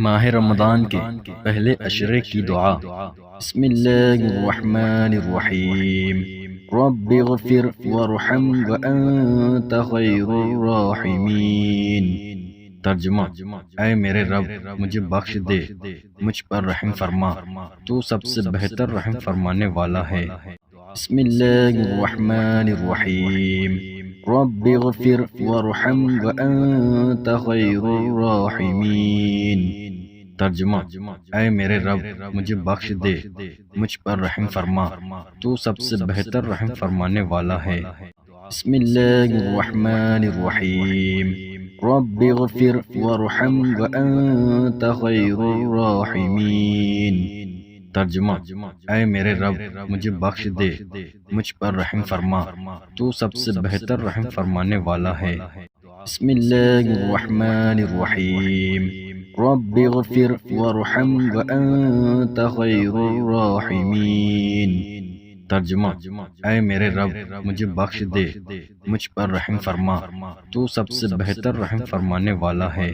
ماہ رمضان کے پہلے عشرے کی دعا۔ بسم اللہ الرحمن الرحیم۔ رب اغفر وارحم وانت خیر الراحمین۔ ترجمہ: اے میرے رب، مجھے بخش دے، مجھ پر رحم فرما، تو سب سے بہتر رحم فرمانے والا ہے۔ بسم اللہ الرحمن الرحیم۔ رب اغفر وارحم وانت خیر الراحمین۔ ترجمہ: اے میرے رب، مجھے بخش دے، مجھ پر رحم فرما، تو سب سے بہتر رحم فرمانے والا ہے۔ بسم اللہ الرحمن الرحیم۔ رب اغفر وارحم وانت خیر الراحمین۔ ترجمہ: اے میرے رب، مجھے بخش دے، مجھ پر رحم فرما، تو سب سے بہتر رحم فرمانے والا ہے۔ بسم اللہ الرحمن الرحیم۔ رب اغفر وارحم وانت خیر الراحمین۔ ترجمہ: اے میرے رب، مجھے بخش دے، مجھ پر رحم فرما، تو سب سے بہتر رحم فرمانے والا ہے۔